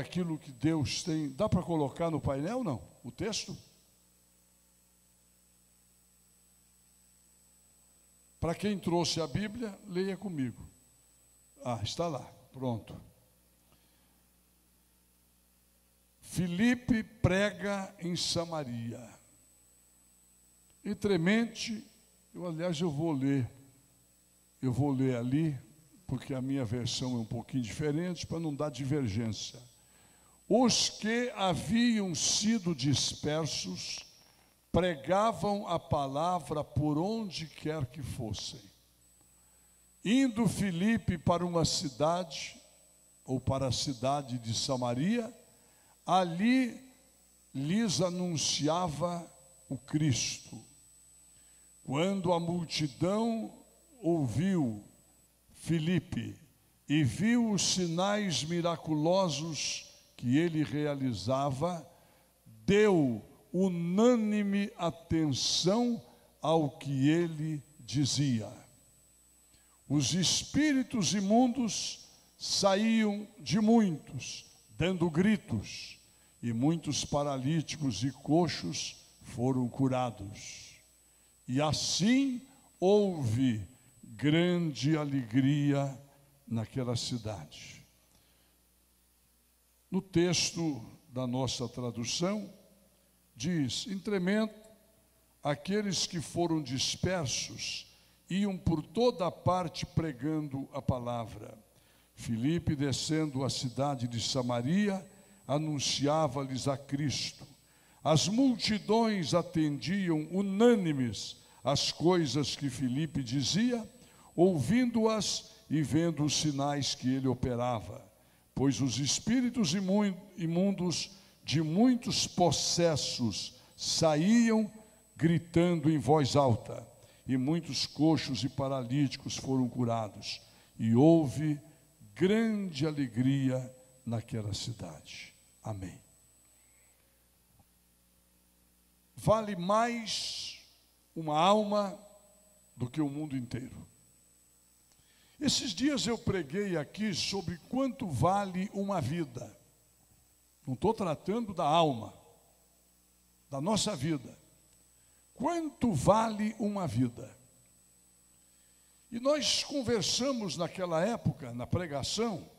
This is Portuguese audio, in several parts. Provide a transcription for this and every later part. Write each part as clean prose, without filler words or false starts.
aquilo que Deus tem. Dá para colocar no painel, não? O texto? Para quem trouxe a Bíblia, leia comigo. Ah, está lá, pronto. Filipe prega em Samaria. Entremente, eu vou ler ali, porque a minha versão é um pouquinho diferente, para não dar divergência. Os que haviam sido dispersos pregavam a palavra por onde quer que fossem. Indo Filipe para uma cidade, ou para a cidade de Samaria, ali lhes anunciava o Cristo. Quando a multidão ouviu Filipe e viu os sinais miraculosos que ele realizava, deu unânime atenção ao que ele dizia. Os espíritos imundos saíam de muitos, dando gritos, e muitos paralíticos e coxos foram curados. E assim houve grande alegria naquela cidade. No texto da nossa tradução, diz: entretanto, aqueles que foram dispersos iam por toda a parte pregando a palavra. Filipe, descendo a cidade de Samaria, anunciava-lhes a Cristo. As multidões atendiam unânimes às coisas que Filipe dizia, ouvindo-as e vendo os sinais que ele operava, pois os espíritos imundos de muitos possessos saíam gritando em voz alta, e muitos coxos e paralíticos foram curados, e houve grande alegria naquela cidade. Amém. Vale mais uma alma do que o mundo inteiro. Esses dias eu preguei aqui sobre quanto vale uma vida. Não estou tratando da alma, da nossa vida. Quanto vale uma vida? E nós conversamos naquela época, na pregação,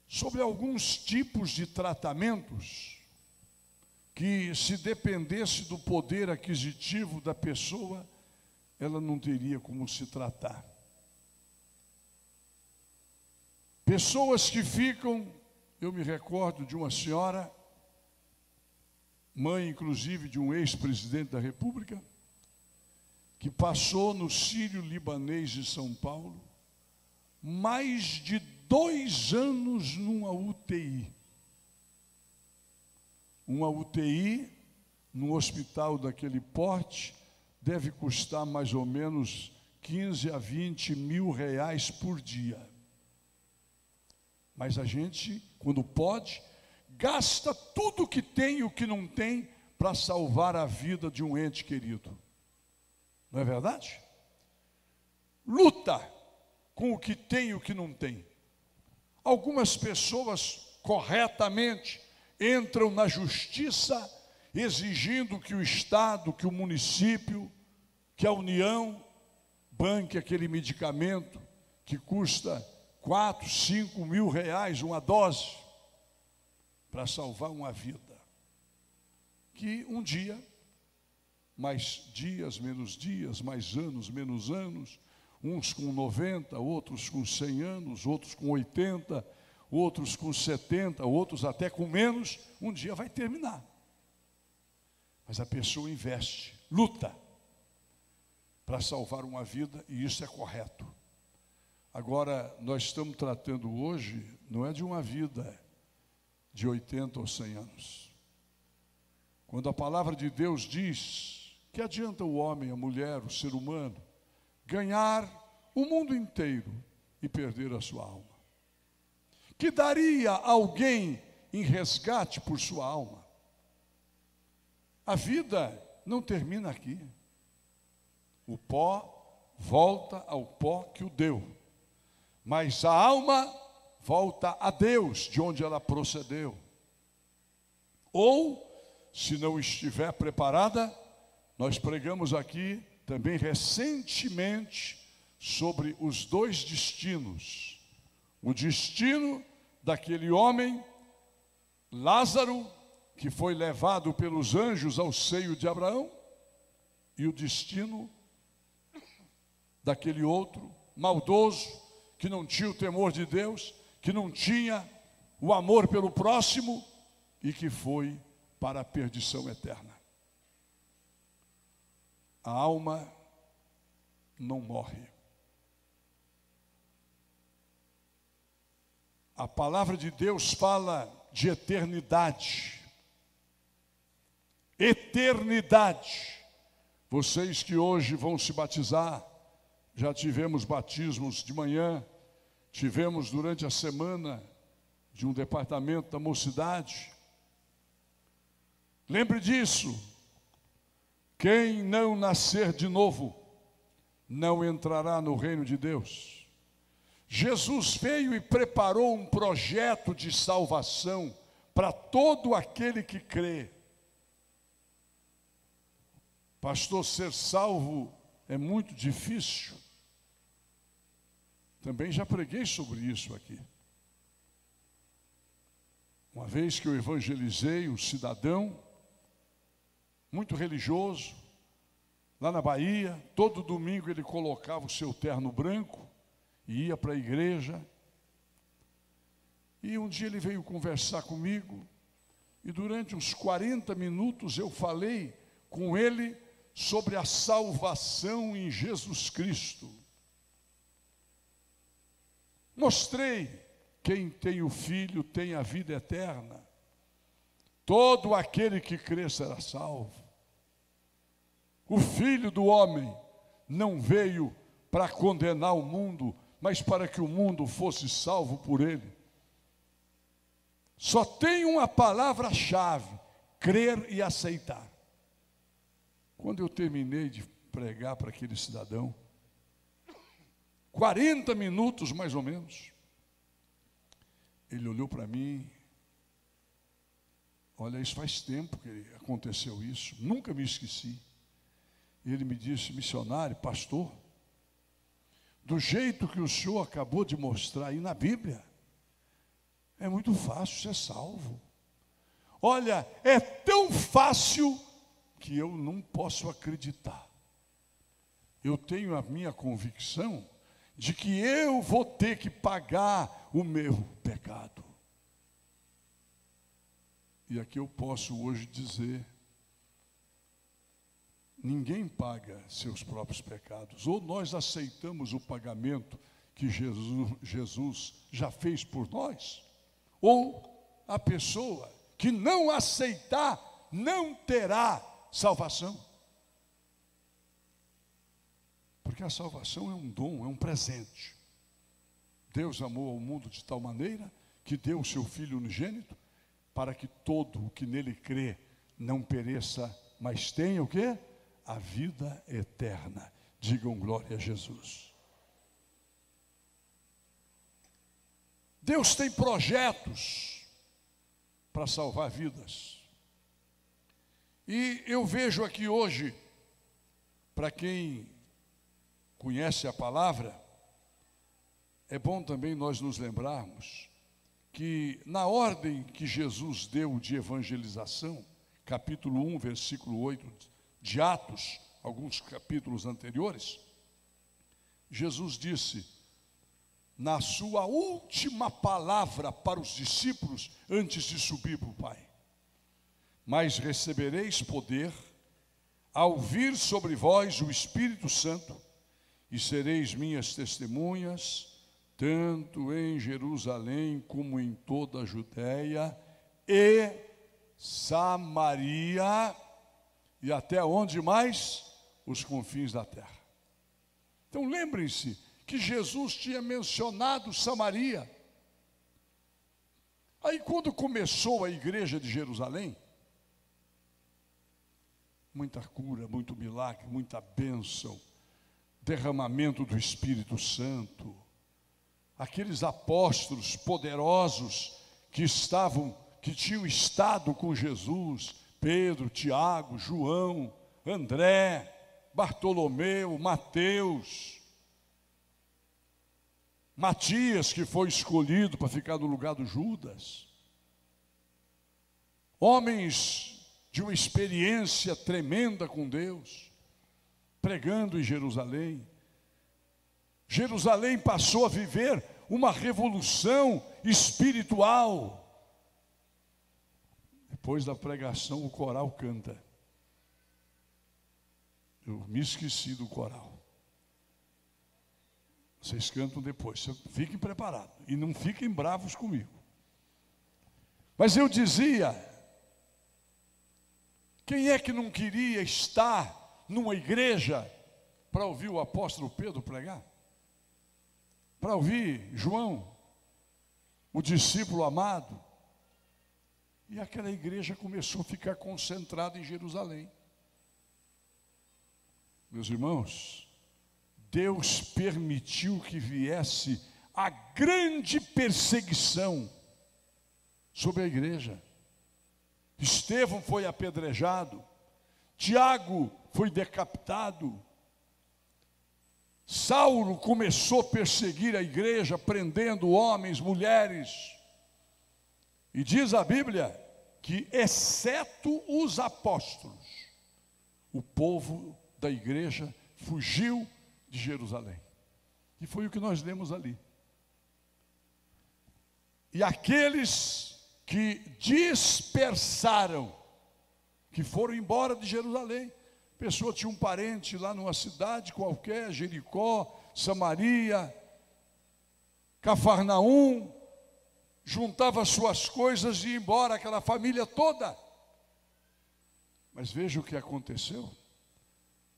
sobre alguns tipos de tratamentos que, se dependesse do poder aquisitivo da pessoa, ela não teria como se tratar. Pessoas que ficam, eu me recordo de uma senhora, mãe inclusive de um ex-presidente da República, que passou no Sírio-Libanês de São Paulo mais de 2 anos numa UTI. Uma UTI, num hospital daquele porte, deve custar mais ou menos 15 a 20 mil reais por dia. Mas a gente, quando pode, gasta tudo o que tem e o que não tem para salvar a vida de um ente querido. Não é verdade? Luta com o que tem e o que não tem. Algumas pessoas, corretamente, entram na justiça exigindo que o Estado, que o município, que a União banque aquele medicamento que custa 4, 5 mil reais uma dose, para salvar uma vida. Que um dia, mais dias, mais anos, menos anos, uns com 90, outros com 100 anos, outros com 80, outros com 70, outros até com menos, um dia vai terminar. Mas a pessoa investe, luta para salvar uma vida, e isso é correto. Agora, nós estamos tratando hoje, não é de uma vida de 80 ou 100 anos. Quando a palavra de Deus diz que adianta o homem, a mulher, o ser humano, ganhar o mundo inteiro e perder a sua alma? Que daria alguém em resgate por sua alma? A vida não termina aqui. O pó volta ao pó que o deu, mas a alma volta a Deus, de onde ela procedeu. Ou, se não estiver preparada, nós pregamos aqui também recentemente sobre os dois destinos. O destino daquele homem, Lázaro, que foi levado pelos anjos ao seio de Abraão, e o destino daquele outro, maldoso, que não tinha o temor de Deus, que não tinha o amor pelo próximo e que foi para a perdição eterna. A alma não morre. A palavra de Deus fala de eternidade. Eternidade. Vocês que hoje vão se batizar, já tivemos batismos de manhã, tivemos durante a semana de um departamento da mocidade. Lembre disso. Quem não nascer de novo, não entrará no reino de Deus. Jesus veio e preparou um projeto de salvação para todo aquele que crê. Pastor, ser salvo é muito difícil. Também já preguei sobre isso aqui. Uma vez que eu evangelizei um cidadão muito religioso, lá na Bahia, todo domingo ele colocava o seu terno branco e ia para a igreja. E um dia ele veio conversar comigo, e durante uns 40 minutos eu falei com ele sobre a salvação em Jesus Cristo. Mostrei, quem tem o Filho tem a vida eterna. Todo aquele que crê será salvo. O Filho do homem não veio para condenar o mundo, mas para que o mundo fosse salvo por ele. Só tem uma palavra-chave: crer e aceitar. Quando eu terminei de pregar para aquele cidadão, 40 minutos mais ou menos, ele olhou para mim. Olha, isso faz tempo que aconteceu isso, nunca me esqueci. E ele me disse: missionário, pastor, do jeito que o senhor acabou de mostrar aí na Bíblia, é muito fácil ser salvo. Olha, é tão fácil que eu não posso acreditar. Eu tenho a minha convicção de que eu vou ter que pagar o meu pecado. E aqui eu posso hoje dizer: ninguém paga seus próprios pecados. Ou nós aceitamos o pagamento que Jesus já fez por nós, ou a pessoa que não aceitar não terá salvação. Porque a salvação é um dom, é um presente. Deus amou ao mundo de tal maneira que deu o seu Filho unigênito, para que todo o que nele crê não pereça, mas tenha o quê? A vida eterna. Digam glória a Jesus. Deus tem projetos para salvar vidas. E eu vejo aqui hoje, para quem conhece a palavra, é bom também nós nos lembrarmos que na ordem que Jesus deu de evangelização, capítulo 1, versículo 8 de Atos, alguns capítulos anteriores, Jesus disse, na sua última palavra para os discípulos, antes de subir para o Pai: mas recebereis poder ao vir sobre vós o Espírito Santo, e sereis minhas testemunhas, tanto em Jerusalém como em toda a Judéia e Samaria, e até onde mais? Os confins da terra. Então lembrem-se que Jesus tinha mencionado Samaria. Aí quando começou a igreja de Jerusalém, muita cura, muito milagre, muita bênção, derramamento do Espírito Santo, aqueles apóstolos poderosos que tinham estado com Jesus, Pedro, Tiago, João, André, Bartolomeu, Mateus, Matias, que foi escolhido para ficar no lugar do Judas. Homens de uma experiência tremenda com Deus, pregando em Jerusalém. Jerusalém passou a viver uma revolução espiritual. Depois da pregação, o coral canta. Eu me esqueci do coral. Vocês cantam depois. Fiquem preparados e não fiquem bravos comigo. Mas eu dizia, quem é que não queria estar numa igreja para ouvir o apóstolo Pedro pregar? Para ouvir João, o discípulo amado? E aquela igreja começou a ficar concentrada em Jerusalém. Meus irmãos, Deus permitiu que viesse a grande perseguição sobre a igreja. Estevão foi apedrejado, Tiago foi decapitado, Saulo começou a perseguir a igreja, prendendo homens, mulheres. E diz a Bíblia que, exceto os apóstolos, o povo da igreja fugiu de Jerusalém. E foi o que nós lemos ali. E aqueles que dispersaram, que foram embora de Jerusalém, a pessoa tinha um parente lá numa cidade qualquer, Jericó, Samaria, Cafarnaum, juntava suas coisas e ia embora, aquela família toda. Mas veja o que aconteceu.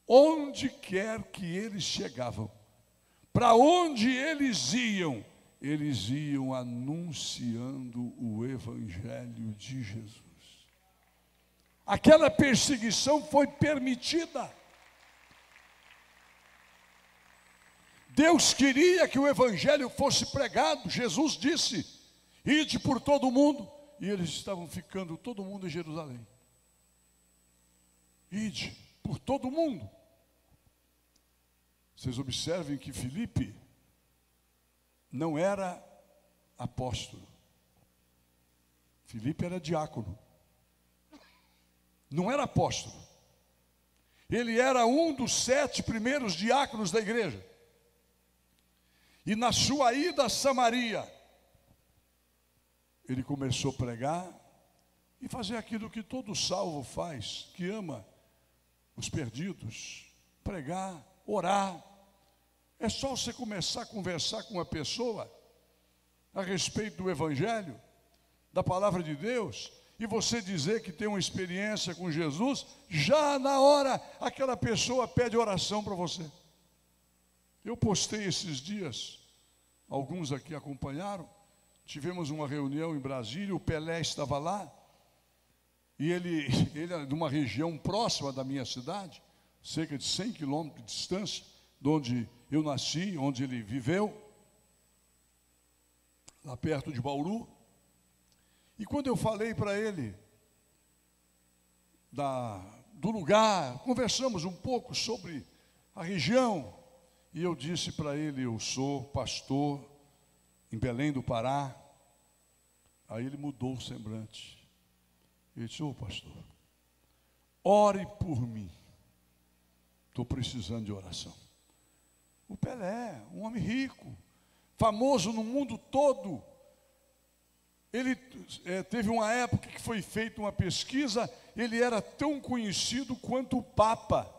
Onde quer que eles chegavam, para onde eles iam anunciando o Evangelho de Jesus. Aquela perseguição foi permitida. Deus queria que o Evangelho fosse pregado. Jesus disse: ide por todo o mundo. E eles estavam ficando, todo mundo em Jerusalém. Ide por todo o mundo. Vocês observem que Filipe não era apóstolo. Filipe era diácono. Não era apóstolo. Ele era um dos 7 primeiros diáconos da igreja. E na sua ida a Samaria, ele começou a pregar e fazer aquilo que todo salvo faz, que ama os perdidos, pregar, orar. É só você começar a conversar com uma pessoa a respeito do Evangelho, da palavra de Deus, e você dizer que tem uma experiência com Jesus, já na hora aquela pessoa pede oração para você. Eu postei esses dias, alguns aqui acompanharam, tivemos uma reunião em Brasília, o Pelé estava lá, e ele é de uma região próxima da minha cidade, cerca de 100 quilômetros de distância, de onde eu nasci, onde ele viveu, lá perto de Bauru. E quando eu falei para ele do lugar, conversamos um pouco sobre a região, e eu disse para ele: eu sou pastor em Belém do Pará. Aí ele mudou o semblante. Ele disse: ô pastor, ore por mim, estou precisando de oração. O Pelé, um homem rico, famoso no mundo todo. Ele teve uma época que foi feita uma pesquisa, ele era tão conhecido quanto o Papa.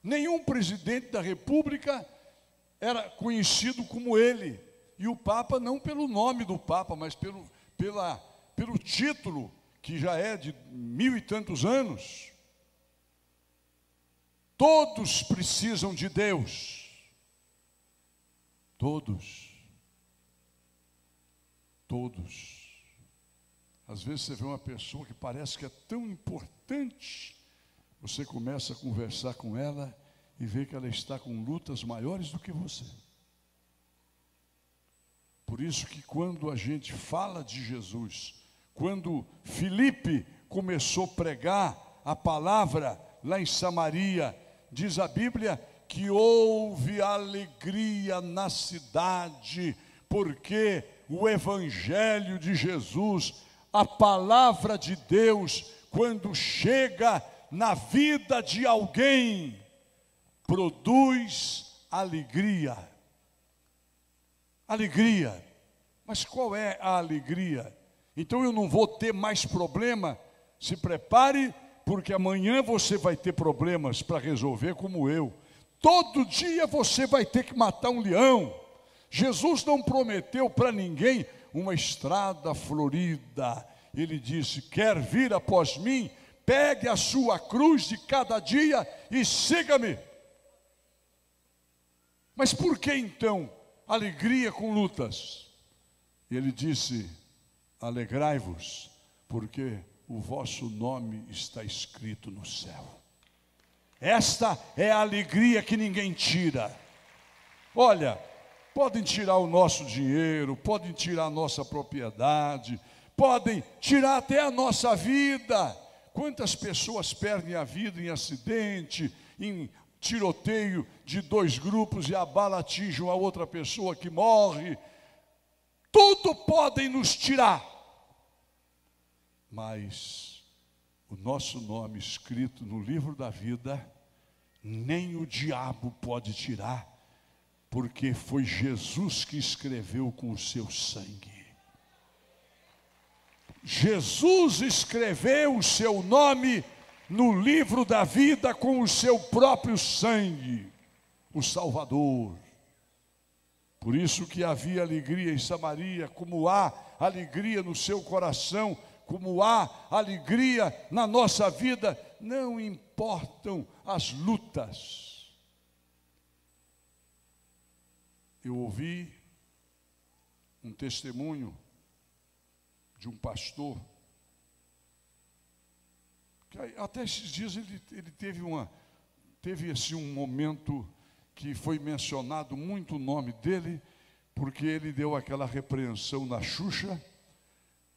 Nenhum presidente da República era conhecido como ele. E o Papa não pelo nome do Papa, mas pelo título, que já é de 1000 e tantos anos. Todos precisam de Deus. Todos. Às vezes você vê uma pessoa que parece que é tão importante, você começa a conversar com ela e vê que ela está com lutas maiores do que você. Por isso que quando a gente fala de Jesus, quando Filipe começou a pregar a palavra lá em Samaria, diz a Bíblia que houve alegria na cidade, porque o evangelho de Jesus, a palavra de Deus, quando chega na vida de alguém, produz alegria. Alegria. Mas qual é a alegria? Então eu não vou ter mais problema. Se prepare, porque amanhã você vai ter problemas para resolver como eu. Todo dia você vai ter que matar um leão. Jesus não prometeu para ninguém uma estrada florida. Ele disse: quer vir após mim? Pegue a sua cruz de cada dia e siga-me. Mas por que então alegria com lutas? Ele disse: alegrai-vos, porque o vosso nome está escrito no céu. Esta é a alegria que ninguém tira. Olha, podem tirar o nosso dinheiro, podem tirar a nossa propriedade, podem tirar até a nossa vida. Quantas pessoas perdem a vida em acidente, em tiroteio de 2 grupos e a bala atinge uma outra pessoa que morre? Tudo podem nos tirar, mas o nosso nome escrito no livro da vida, nem o diabo pode tirar, porque foi Jesus que escreveu com o seu sangue. Jesus escreveu o seu nome no livro da vida com o seu próprio sangue, o Salvador. Por isso que havia alegria em Samaria, como há alegria no seu coração, como há alegria na nossa vida, não importam as lutas. Eu ouvi um testemunho de um pastor, que até esses dias ele teve assim um momento que foi mencionado muito o nome dele, porque ele deu aquela repreensão na Xuxa,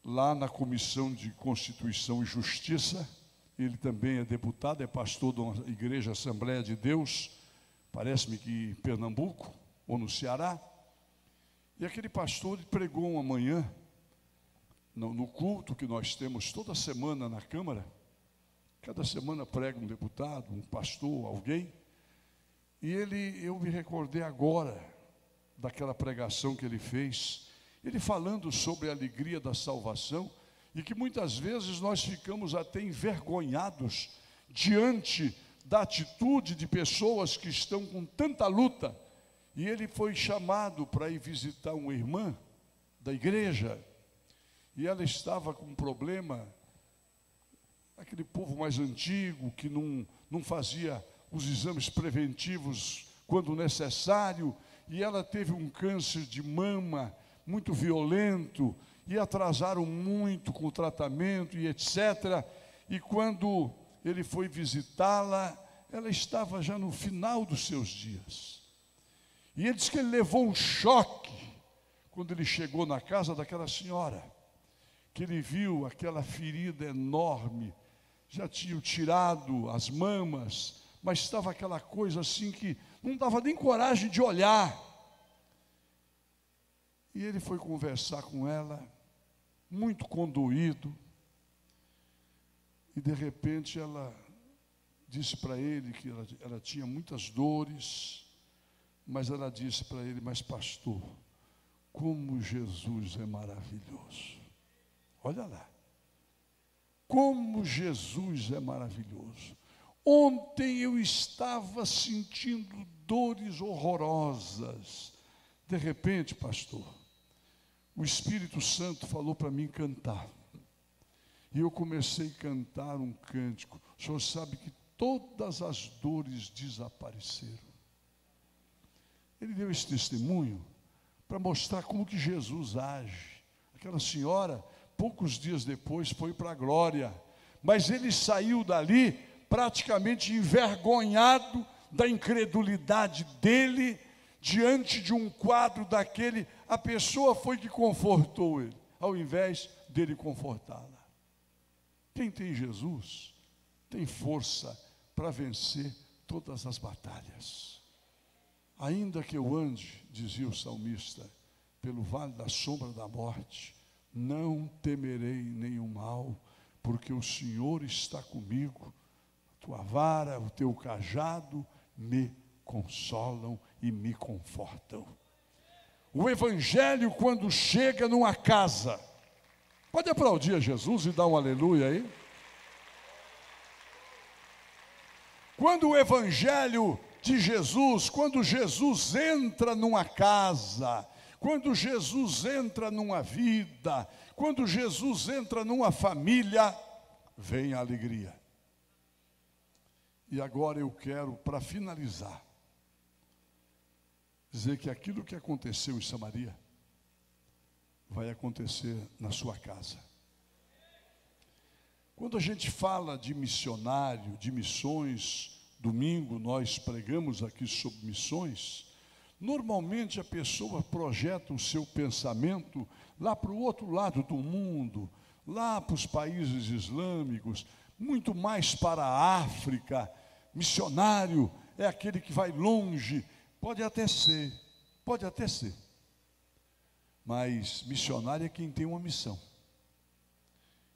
lá na Comissão de Constituição e Justiça. Ele também é deputado, é pastor de uma igreja Assembleia de Deus, parece-me que em Pernambuco, ou no Ceará. E aquele pastor pregou uma manhã, no culto que nós temos toda semana na Câmara. Cada semana prega um deputado, um pastor, alguém. E eu me recordei agora daquela pregação que ele fez, ele falando sobre a alegria da salvação, e que muitas vezes nós ficamos até envergonhados diante da atitude de pessoas que estão com tanta luta. E ele foi chamado para ir visitar uma irmã da igreja, e ela estava com um problema, aquele povo mais antigo, que não fazia os exames preventivos quando necessário, e ela teve um câncer de mama muito violento, e atrasaram muito com o tratamento e etc. E quando ele foi visitá-la, ela estava já no final dos seus dias. E ele disse que ele levou um choque quando ele chegou na casa daquela senhora, que ele viu aquela ferida enorme, já tinham tirado as mamas, mas estava aquela coisa assim que não dava nem coragem de olhar. E ele foi conversar com ela, muito condoído, e de repente ela disse para ele que ela tinha muitas dores, mas ela disse para ele: mas pastor, como Jesus é maravilhoso. Olha lá, como Jesus é maravilhoso. Ontem eu estava sentindo dores horrorosas. De repente, pastor, o Espírito Santo falou para mim cantar. E eu comecei a cantar um cântico. O senhor sabe que todas as dores desapareceram. Ele deu esse testemunho para mostrar como que Jesus age. Aquela senhora, poucos dias depois, foi para a glória. Mas ele saiu dali praticamente envergonhado da incredulidade dele, diante de um quadro daquele a pessoa foi que confortou ele, ao invés dele confortá-la. Quem tem Jesus tem força para vencer todas as batalhas. Ainda que eu ande, dizia o salmista, pelo vale da sombra da morte, não temerei nenhum mal, porque o Senhor está comigo. A tua vara, o teu cajado me consolam e me confortam. O evangelho, quando chega numa casa, pode aplaudir a Jesus e dar um aleluia aí? Quando o evangelho de Jesus, quando Jesus entra numa casa, quando Jesus entra numa vida, quando Jesus entra numa família, vem a alegria. E agora eu quero, para finalizar, dizer que aquilo que aconteceu em Samaria vai acontecer na sua casa. Quando a gente fala de missionário, de missões, domingo nós pregamos aqui sobre missões, normalmente a pessoa projeta o seu pensamento lá para o outro lado do mundo, lá para os países islâmicos, muito mais para a África. Missionário é aquele que vai longe, pode até ser, mas missionário é quem tem uma missão.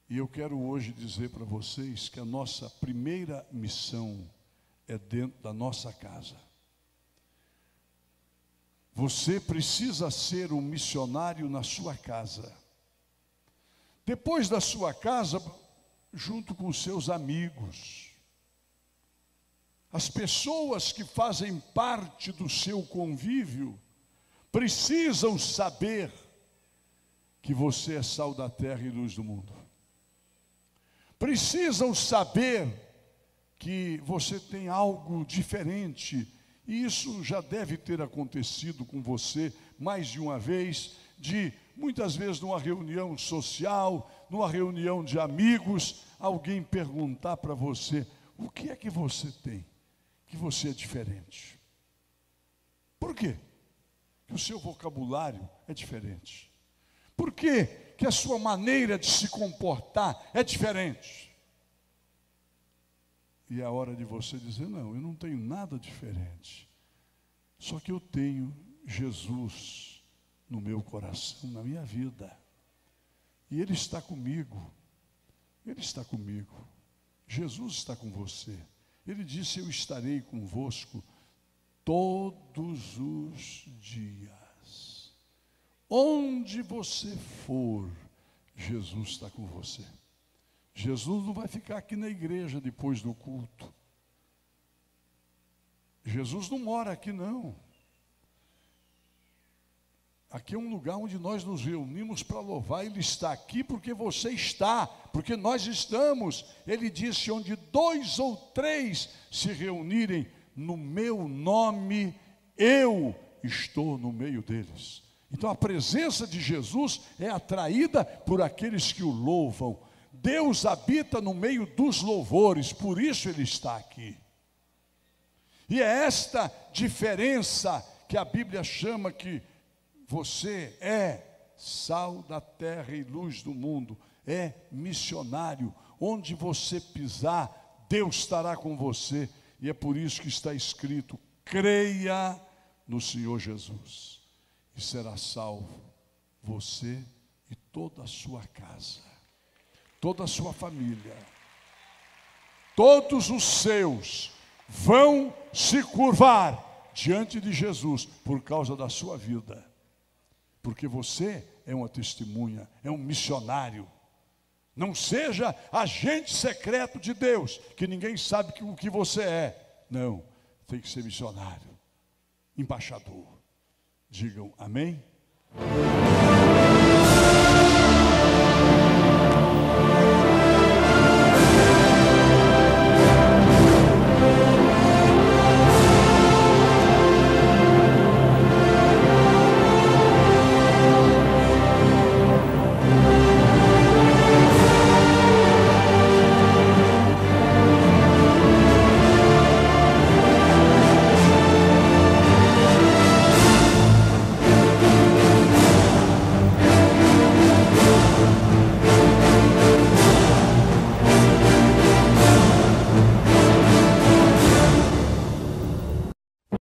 E eu quero hoje dizer para vocês que a nossa primeira missão é dentro da nossa casa. Você precisa ser um missionário na sua casa. Depois da sua casa, junto com os seus amigos. As pessoas que fazem parte do seu convívio precisam saber que você é sal da terra e luz do mundo. Precisam saber que você tem algo diferente, e isso já deve ter acontecido com você mais de uma vez, de muitas vezes numa reunião social, numa reunião de amigos, alguém perguntar para você, o que é que você tem, que você é diferente? Por quê? Que o seu vocabulário é diferente. Por quê? Que a sua maneira de se comportar é diferente. E é a hora de você dizer, não, eu não tenho nada diferente. Só que eu tenho Jesus no meu coração, na minha vida. E Ele está comigo. Ele está comigo. Jesus está com você. Ele disse, eu estarei convosco todos os dias. Onde você for, Jesus está com você. Jesus não vai ficar aqui na igreja depois do culto. Jesus não mora aqui, não. Aqui é um lugar onde nós nos reunimos para louvar. Ele está aqui porque você está, porque nós estamos. Ele disse, onde 2 ou 3 se reunirem no meu nome, eu estou no meio deles. Então a presença de Jesus é atraída por aqueles que o louvam. Deus habita no meio dos louvores, por isso Ele está aqui. E é esta diferença que a Bíblia chama que você é sal da terra e luz do mundo, é missionário. Onde você pisar, Deus estará com você. E é por isso que está escrito, creia no Senhor Jesus, e será salvo você e toda a sua casa. Toda a sua família, todos os seus vão se curvar diante de Jesus por causa da sua vida, porque você é uma testemunha, é um missionário. Não seja agente secreto de Deus, que ninguém sabe o que você é. Não, tem que ser missionário, embaixador. Digam amém.